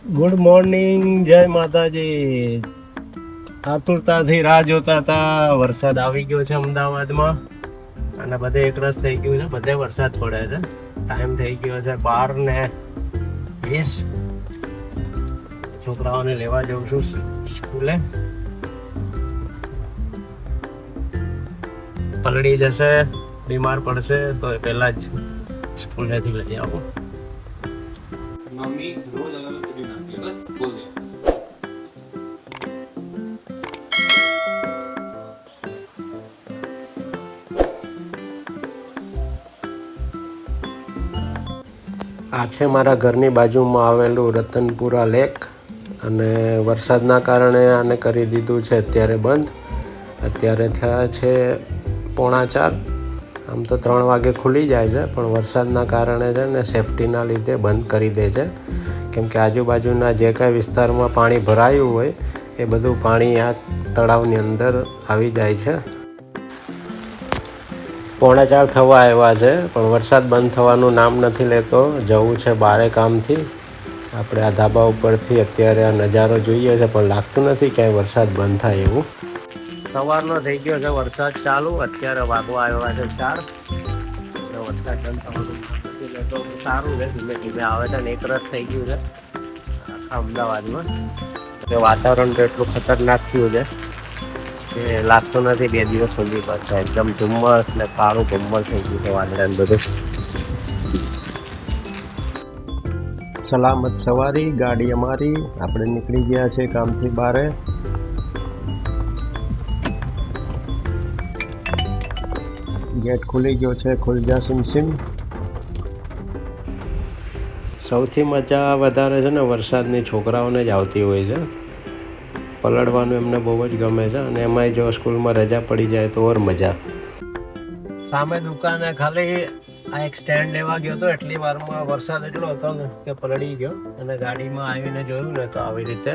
Good morning, જય માતાજી. આતુરતાથી રાહ જોતા હતા. વરસાદ આવી ગયો છે અમદાવાદમાં અને બધે એકરસ થઈ ગયું છે. બધે વરસાદ પડે છે. ટાઈમ થઈ ગયો છે 12:20. છોકરાઓને લેવા જઉં છું સ્કૂલે. પલળી જશે, બીમાર પડશે તો પહેલા જ સ્કૂલેથી લઈ આવું. मम्मी रोज अलग अलग वीडियो बनाती है बस बोल दे। આ છે મારા ઘરની બાજુમાં આવેલું રતનપુરા લેક અને વરસાદના કારણે આને કરી દીધું છે અત્યારે બંધ. અત્યારે થયા છે 3:45. આમ તો 3 વાગે ખુલી જાય છે, પણ વરસાદના કારણે છે ને સેફટીના લીધે બંધ કરી દે છે. કેમ કે આજુબાજુના જે કાંઈ વિસ્તારમાં પાણી ભરાયું હોય એ બધું પાણી આ તળાવની અંદર આવી જાય છે. 3:45 થવા આવ્યા છે, પણ વરસાદ બંધ થવાનું નામ નથી લેતો. જવું છે બારે કામથી. આપણે આ ધાબા ઉપરથી અત્યારે આ નજારો જોઈએ છે, પણ લાગતું નથી ક્યાંય વરસાદ બંધ થાય એવું. સવારનો થઈ ગયો છે વરસાદ ચાલુ. અત્યારે વાગવા આવ્યા છે 4. વરસાદ બંધ થવાનું નથી લેતો. સારું છે, ધીમે ધીમે આવે છે ને એકરસ થઈ ગયું છે આખા અમદાવાદમાં. વાતાવરણ તો એટલું ખતરનાક થયું છે કે લાગતું નથી 2 દિવસ સુધી પાછા એકદમ ધુમ્મસ ને કાળું ધુમ્મસ થઈ ગયું છે, વાદળા ને બધું. સલામત સવારી ગાડી અમારી. આપણે નીકળી ગયા છે કામથી બારે. ગેટ ખુલી ગયો છે, ખુલ જા સિમ સિમ. સૌથી મજા વધારે છે ને વરસાદની છોકરાઓને જ આવતી હોય છે. પલળવાનું એમને બહુ જ ગમે છે, અને એમાંય જો સ્કૂલમાં રજા પડી જાય તો ઓર મજા. સામે દુકાને ખાલી આ એક સ્ટેન્ડ લેવા ગયો હતો, એટલી વારમાં વરસાદ એટલો હતો ને કે પલળી ગયો. અને ગાડીમાં આવીને જોયું ને તો આવી રીતે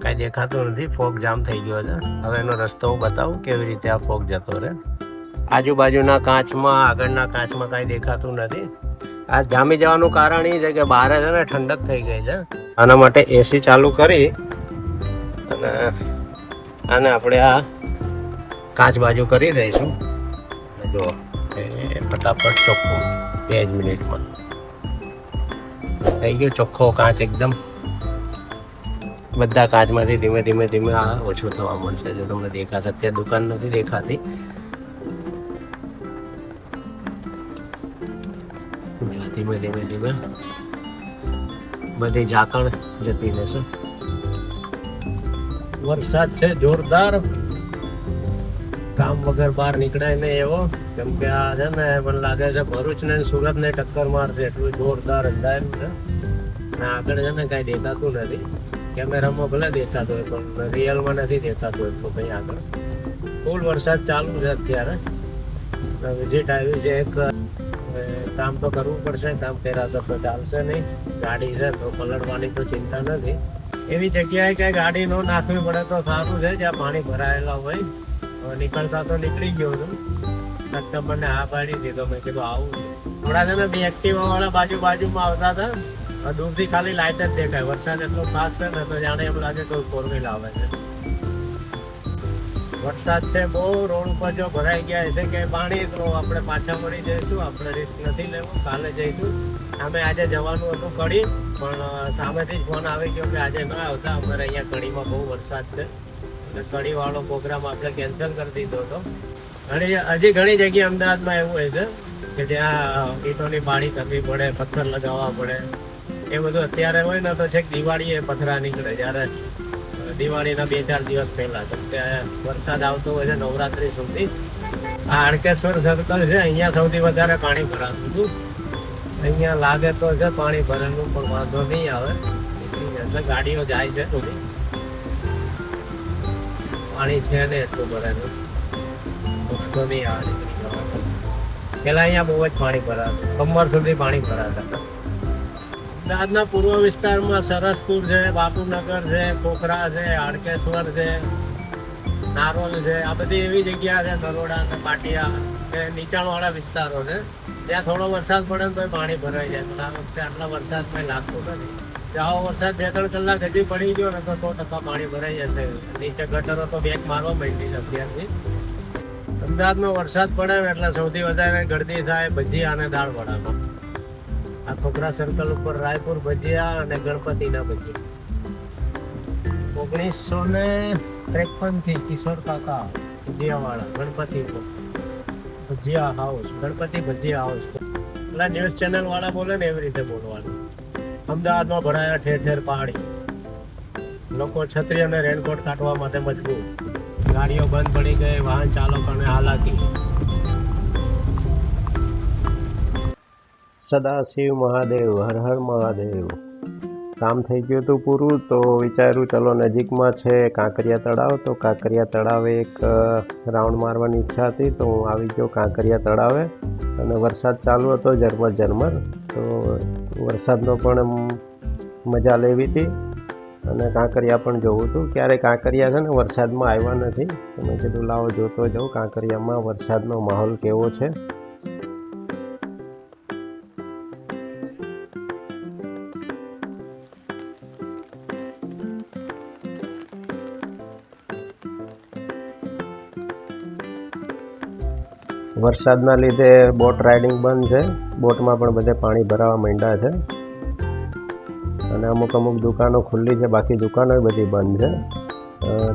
કાંઈ દેખાતું નથી. ફોગ જામ થઈ ગયો છે. હવે એનો રસ્તો હું બતાવું કેવી રીતે આ ફોગ જતો રહે. આજુબાજુના કાચમાં, આગળના કાચમાં કાંઈ દેખાતું નથી. આ જામી જવાનું કારણ એ છે કે બહાર છે ને ઠંડક થઈ ગઈ છે. આના માટે એસી ચાલુ કરી અને આને આપણે આ કાચ બાજુ કરી દઈશું. જો એ ફટાફટ ચોખ્ખું 2 જ મિનિટમાં થઈ ગયો ચોખ્ખો કાચ એકદમ. બધા કાચમાંથી ધીમે ધીમે ધીમે આ ઓછું થવા મળશે. જો તમને દેખાશે, અત્યારે દુકાન નથી દેખાતી. ધીમે ધીમે ધીમે બધી ઝાકળ જતી રહેશે. વરસાદ છે જોરદાર. કામ વગર બહાર નીકળાય નહીં એવો. કેમ કે આ છે ને મને લાગે છે ભરૂચ ને સુરત ને ટક્કર મારશે, એટલું જોરદાર અંધારું છે. અને આગળ છે ને કાંઈ દેખાતું નથી. કેમેરામાં ભલે દેખાતું હોય પણ રિયલમાં નથી દેખાતું એટલું કંઈ આગળ. ફૂલ વરસાદ ચાલુ છે અત્યારે. વિઝિટ આવ્યું છે એક. કામ તો કરવું પડશે. કામ કર્યા તો ચાલશે નહીં. ગાડી છે તો પલળવાની તો ચિંતા નથી. એવી જગ્યાએ ક્યાંય ગાડી ન નાખવી પડે તો સારું છે જ્યાં પાણી ભરાયેલા હોય. નીકળતા તો નીકળી ગયો છું. કસ્ટમરને હા પાડી દીધો. મેં કીધું આવું. થોડા છે ને 2 એક્ટિવા વાળા બાજુમાં આવતા હતા. દૂરથી ખાલી લાઇટ જ દેખાય. વરસાદ એટલો ખાસ છે ને તો જાણે એમ લાગે કોઈ 4 વ્હીલ આવે છે. વરસાદ છે બહુ. રોડ ઉપર જો ભરાઈ ગયા હશે કે પાણી તો આપણે પાછા મળી જઈશું. આપણે રિસ્ક નથી લેવું. કાલે જઈશું. અમે આજે જવાનું હતું કડી, પણ સામેથી જ ફોન આવી ગયો કે આજે ના આવતા. અમારે અહીંયા કડીમાં બહુ વરસાદ છે એટલે કડીવાળો પ્રોગ્રામ આપણે કેન્સલ કરી દીધો હતો. હજી ઘણી જગ્યાએ અમદાવાદમાં એવું હોય છે કે જ્યાં ઈંટોની પાળી કરવી પડે, પથ્થર લગાવવા પડે. એ બધું અત્યારે હોય ને તો છેક દિવાળીએ પથરા નીકળે. જ્યારે દિવાળીના 2-4 દિવસ પહેલા વરસાદ આવતો હોય છે નવરાત્રી સુધી. આ હાડકેશ્વર સર્કલ છે, અહીંયા સૌથી વધારે પાણી ભરાતું હતું. અહીંયા લાગે તો છે પાણી ભરેલું, પણ વાંધો નહીં આવે. ગાડીઓ જાય છે થોડી. પાણી છે ને એટલું ભરેલું, મુશ્કેલ નહીં આવે. પેલા અહીંયા બહુ જ પાણી ભરાતું, કમર સુધી પાણી ભરાતા. અમદાવાદના પૂર્વ વિસ્તારમાં સરસપુર છે, બાપુનગર છે, ખોખરા છે, હાડકેશ્વર છે, નારોલ છે. આ બધી એવી જગ્યા છે, નરોડા ને પાટિયા કે નીચાણવાળા વિસ્તારો છે. ત્યાં થોડો વરસાદ પડે તો પાણી ભરાઈ જાય. પણ આ વખતે આટલા વરસાદમાં લાગતું નથી. આવો વરસાદ 2-3 કલાક હજી પડી ગયો ને તો 100% પાણી ભરાઈ જશે. નીચે ગટરો તો બેક મારવા માંડી છે અત્યારથી. અમદાવાદમાં વરસાદ પડે ને એટલે સૌથી વધારે ગળદી થાય ભજીયા અને દાળ વડામાં. આ ખોખરા સર્કલ ઉપર રાયપુર ભજીયા અને ગણપતિના ભજીયા. 1953 થી કિશોર કાકા ભજીયાવાળા ગણપતિ ભજીયા હાઉસ, ગણપતિ ભજીયા હાઉસ. એટલે ન્યૂઝ ચેનલ વાળા બોલે ને એવી રીતે બોલવાનું. અમદાવાદમાં ભરાયા ઠેર ઠેર પાણી. લોકો છત્રી અને રેનકોટ કાઢવા માટે મજબૂર. ગાડીઓ બંધ પડી ગઈ, વાહન ચાલકોને હાલાકી. સદાશિવ મહાદેવ, હર હર મહાદેવ. કામ થઈ ગયું હતું પૂરું તો વિચાર્યું ચલો નજીકમાં છે કાંકરિયા તળાવ, તો કાંકરિયા તળાવે એક રાઉન્ડ મારવાની ઈચ્છા હતી તો હું આવી ગયો કાંકરિયા તળાવે. અને વરસાદ ચાલુ હતો ઝરમર. તો વરસાદનો પણ મજા લેવી હતી અને કાંકરિયા પણ જોવું હતું. ક્યારેય કાંકરિયા છે ને વરસાદમાં આવ્યા નથી તો મેં કીધું લાવો જોતો જાઉં કાંકરિયામાં વરસાદનો માહોલ કેવો છે. વરસાદના લીધે બોટ રાઇડિંગ બંધ છે. બોટમાં પણ બધે પાણી ભરાવા માંડ્યા છે અને અમુક દુકાનો ખુલ્લી છે, બાકી દુકાનો બધી બંધ છે.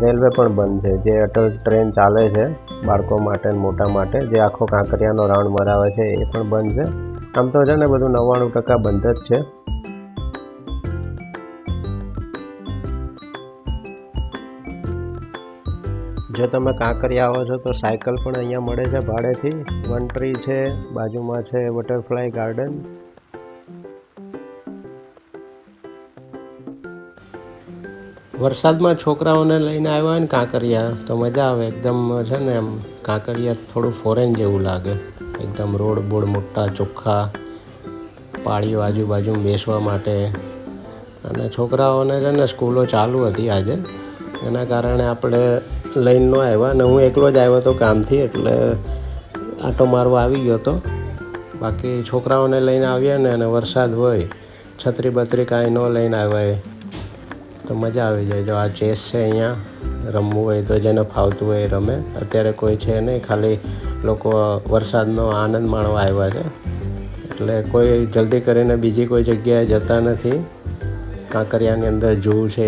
રેલવે પણ બંધ છે. જે અટલ ટ્રેન ચાલે છે બાળકો માટે અને મોટા માટે, જે આખો કાંકરિયાનો રાઉન્ડ મરાવે છે એ પણ બંધ છે. આમ તો છે ને બધું 99% બંધ જ છે. જો તમે કાંકરિયા આવો છો તો સાયકલ પણ અહીંયા મળે છે ભાડેથી. વન ટ્રી છે, બાજુમાં છે બટરફ્લાય ગાર્ડન. વરસાદમાં છોકરાઓને લઈને આવ્યા હોય ને કાંકરિયા તો મજા આવે એકદમ. છે ને એમ કાંકરિયા થોડું ફોરેન જેવું લાગે. એકદમ રોડ બોડ મોટા ચોખ્ખા, પાળીઓ આજુબાજુ બેસવા માટે. અને છોકરાઓને છે ને સ્કૂલો ચાલુ હતી આજે, એના કારણે આપણે લઈને ન આવ્યા. અને હું એકલો જ આવ્યો હતો કામથી, એટલે આટો મારવા આવી ગયો હતો. બાકી છોકરાઓને લઈને આવ્યા ને અને વરસાદ હોય, છત્રી બત્રી કાંઈ ન લઈને આવ્યા તો મજા આવી જાય. જો આ ચેસ છે, અહીંયા રમવું હોય તો જેને ફાવતું હોય એ રમે. અત્યારે કોઈ છે નહીં, ખાલી લોકો વરસાદનો આનંદ માણવા આવ્યા છે. એટલે કોઈ જલ્દી કરીને બીજી કોઈ જગ્યાએ જતા નથી. કાંકરિયાની અંદર ઝૂ છે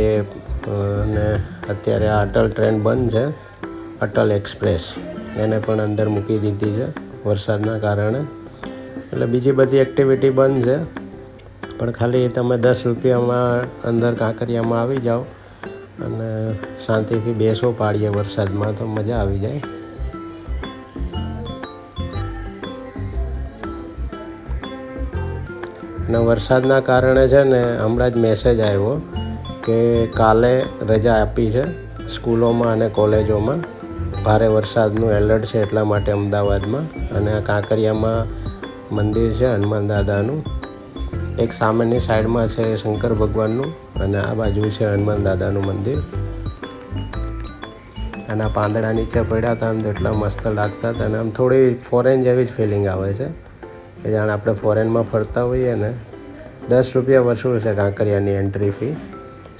અને અત્યારે આ અટલ ટ્રેન બંધ છે, અટલ એક્સપ્રેસ, એને પણ અંદર મૂકી દીધી છે વરસાદના કારણે. એટલે બીજી બધી એક્ટિવિટી બંધ છે. પણ ખાલી તમે 10 રૂપિયામાં અંદર કાંકરિયામાં આવી જાઓ અને શાંતિથી બેસો પાડીએ વરસાદમાં તો મજા આવી જાય. અને વરસાદના કારણે છે ને હમણાં જ મેસેજ આવ્યો કે કાલે રજા આપી છે સ્કૂલોમાં અને કોલેજોમાં. ભારે વરસાદનું એલર્ટ છે એટલા માટે અમદાવાદમાં. અને આ કાંકરિયામાં મંદિર છે હનુમાન દાદાનું. એક સામેની સાઈડમાં છે શંકર ભગવાનનું અને આ બાજુ છે હનુમાન દાદાનું મંદિર. અને આ પાંદડા નીચે પડ્યા હતા ને એટલા મસ્ત લાગતા હતા. અને આમ થોડી ફોરેન જેવી જ ફિલિંગ આવે છે કે જાણે આપણે ફોરેનમાં ફરતા હોઈએ ને. 10 રૂપિયા વસૂલ છે કાંકરિયાની એન્ટ્રી ફી.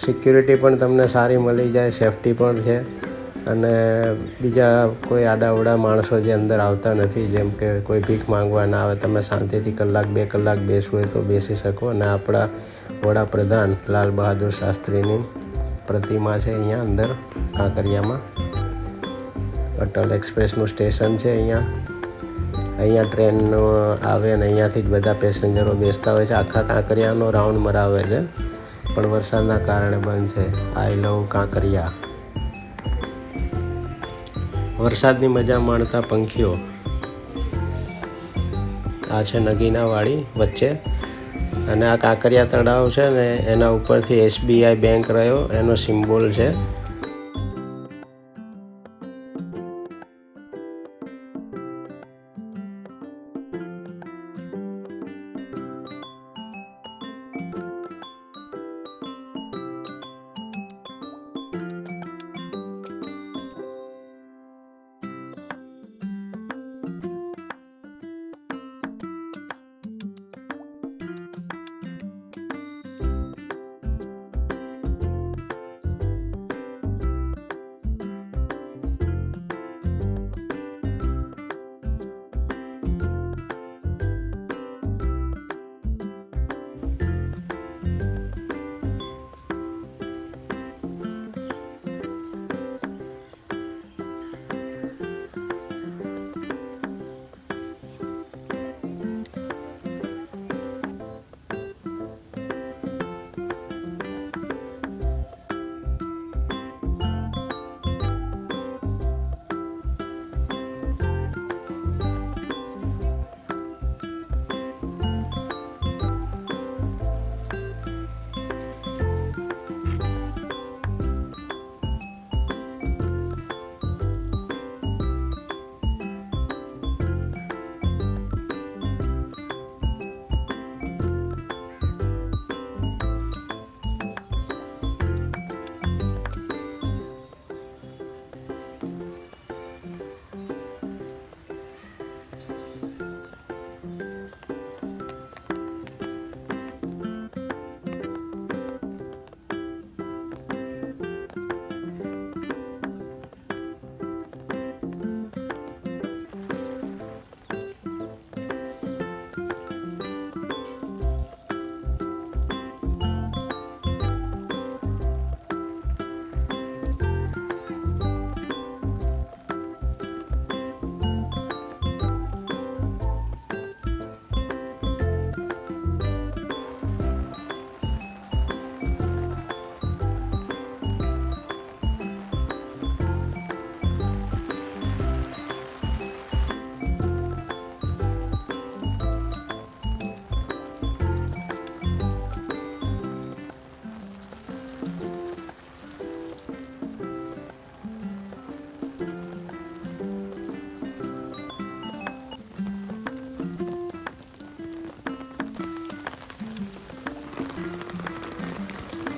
સિક્યુરિટી પણ તમને સારી મળી જાય, સેફટી પણ છે. અને બીજા કોઈ આડાઅવડા માણસો જે અંદર આવતા નથી, જેમ કે કોઈ ભીખ માંગવા ના આવે. તમે શાંતિથી 1-2 કલાક બેસવું હોય તો બેસી શકો. અને આપણા વડાપ્રધાન લાલ બહાદુર શાસ્ત્રીની પ્રતિમા છે અહીંયા અંદર કાંકરિયામાં. અટલ એક્સપ્રેસનું સ્ટેશન છે અહીંયા ટ્રેન આવે અને અહીંયાથી જ બધા પેસેન્જરો બેસતા હોય છે. આખા કાંકરિયાનો રાઉન્ડ મરાવે છે પણ વરસાદના કારણે બંધ છે. આઈ લવ કાંકરિયા. વરસાદની મજા માણતા પંખીઓ. આ છે નગીનાવાડી વચ્ચે. અને આ કાંકરિયા તળાવ છે ને એના ઉપરથી SBI બેંક રહ્યો એનો સિમ્બોલ છે.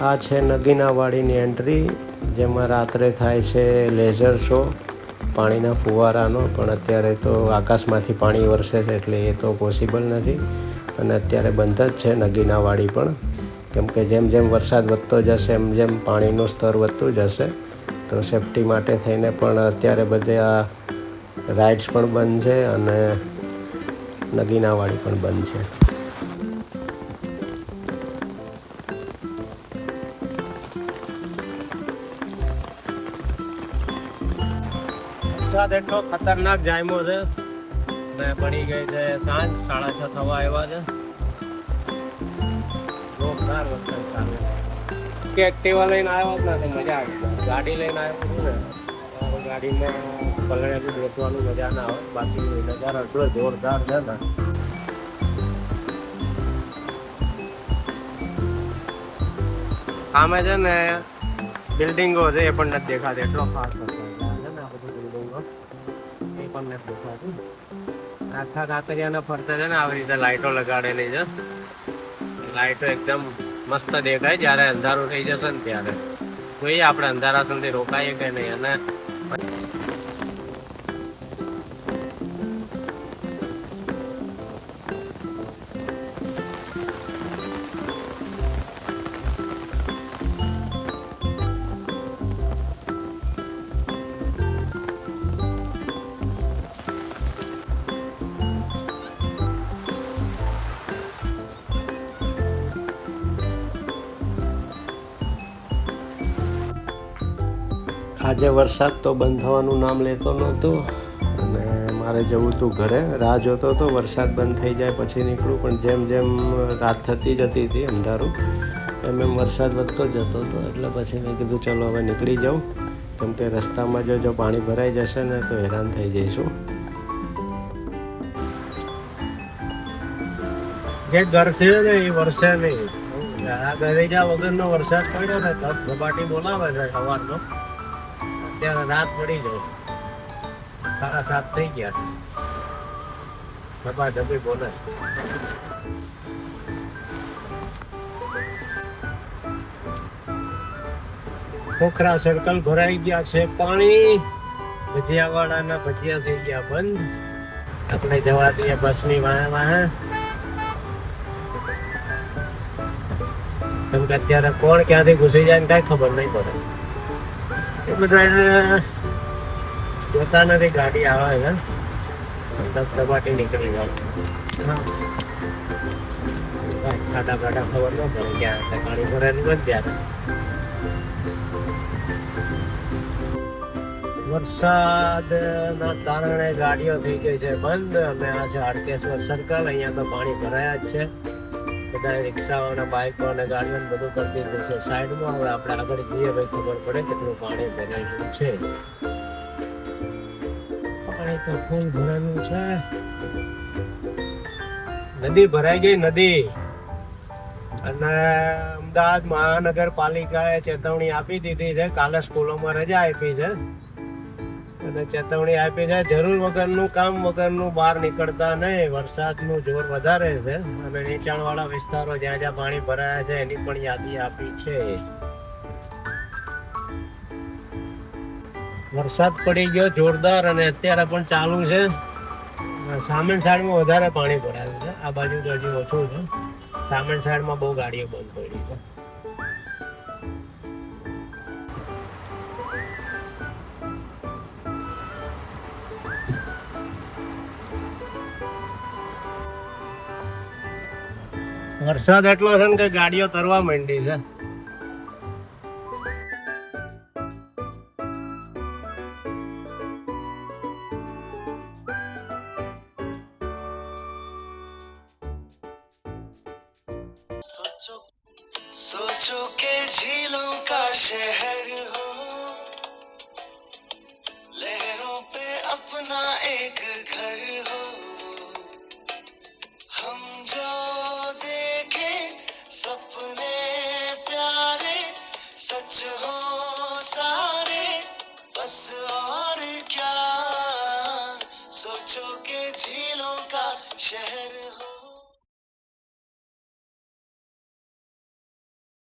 આ છે નગીનાવાડીની એન્ટ્રી, જેમાં રાત્રે થાય છે લેઝર શો પાણીના ફુવારાનો, પણ અત્યારે તો આકાશમાંથી પાણી વરસે છે એટલે એ તો પોસિબલ નથી અને અત્યારે બંધ જ છે નગીનાવાડી પણ, કેમ કે જેમ જેમ વરસાદ વધતો જશે એમ જેમ પાણીનું સ્તર વધતું જશે તો સેફટી માટે થઈને પણ અત્યારે બધે આ રાઇડ્સ પણ બંધ છે અને નગીનાવાડી પણ બંધ છે. વરસાદ એટલો ખતરનાક જામ્યો છે ને પડી ગઈ છે સાંજ, 6:30 થવા આવ્યા છે. જોરદાર વરસાદ ચાલે કે એક્ટિવા લઈને આવ્યો જ ને મજા આવી. ગાડી લઈને આવ્યો છું ને, ગાડીમાં પલળેલું બેસવાનું મજા ના આવે, બાકી નજારો એટલો જોરદાર છે ને. સામે છે ને બિલ્ડિંગો છે એ પણ નથી દેખાતી, એટલો ખાસ છે ને આ બધી બિલ્ડિંગો, એ પણ નથી દેખાતી. આખા કાંકરિયાને ફરતે છે ને આવી રીતે લાઈટો લગાડેલી છે. લાઈટો એકદમ મસ્ત દેખાય જ્યારે અંધારું થઈ જશે ને ત્યારે. જોઈએ આપણે અંધારા સુધી રોકાઈએ કે નહીં. અને આજે વરસાદ તો બંધ થવાનું નામ લેતો નહોતો અને મારે જવું હતું ઘરે. રાહ જોતો હતો વરસાદ બંધ થઈ જાય પછી નીકળું, પણ જેમ જેમ રાત થતી જતી હતી અંધારું એમ એમ વરસાદ વધતો જતો હતો, એટલે પછી મેં કીધું ચલો હવે નીકળી જાઉં, કેમ કે રસ્તામાં જો પાણી ભરાઈ જશે ને તો હેરાન થઈ જઈશું. જે ઘરશે ને એ વરસે નહીં. આ ગરેજા વગરનો વરસાદ પડ્યો ને ધબાટી બોલાવે છે સવારનો, અત્યારે રાત પડી જાય, 7:30 થઈ ગયા, ધબાધબી બોલે. ખોખરા સર્કલ ભરાઈ ગયા છે પાણી, ભજીયા વાળાના ભજીયા થઈ ગયા બંધ. આપણે જવા દઈએ બસની વાહે. કેમ કે અત્યારે કોણ ક્યાંથી ઘૂસી જાય ને કઈ ખબર નહીં પડે. એ બધા જોતા નથી, ગાડી આવે છે દબાટી નીકળી જાય. ખાડા ખાડા ખબર ન પડે ક્યાં પાણી ભરેલું બંધ. ત્યારે વરસાદના કારણે ગાડીઓ થઈ ગઈ છે બંધ. અને આ છે હાડકેશ્વર સર્કલ, અહીંયા તો પાણી ભરાયા જ છે. બધા રિક્ષાઓ અને બાઇકો અને ગાડીઓ બધું કરી દીધું છે સાઈડમાં. હવે આપણે આગળ જઈએ ભાઈ ખબર પડે કેટલું પાણી ભરેલું છે. પાણી તો ફૂલ ભરેલું છે. નદી ભરાઈ ગઈ નદી. અને અમદાવાદ મહાનગરપાલિકાએ ચેતવણી આપી દીધી છે. કાલે સ્કૂલોમાં રજા આપી છે અને ચેતવણી આપી છે જરૂર વગરનું કામ વગરનું બહાર નીકળતા નહીં. વરસાદનું જોર વધારે છે અને નીચાણવાળા વિસ્તારો જ્યાં જ્યાં પાણી ભરાયા છે એની પણ યાદી આપી છે. વરસાદ પડી ગયો જોરદાર અને અત્યારે પણ ચાલુ છે. સામેન સાઈડમાં વધારે પાણી ભરાયું છે, આ બાજુ તો હજી ઓછું છે. સામેન સાઈડમાં બહુ ગાડીઓ બંધ પડી છે. વરસાદ એટલો છે ને કે ગાડીઓ તરવા માંડી છે. सोचो के झीलों का शहर हो, लहरों पे अपना एक घर हो, हम जो देखे सपने प्यारे सच हो सारे, बस और क्या. सोचो के झीलों का शहर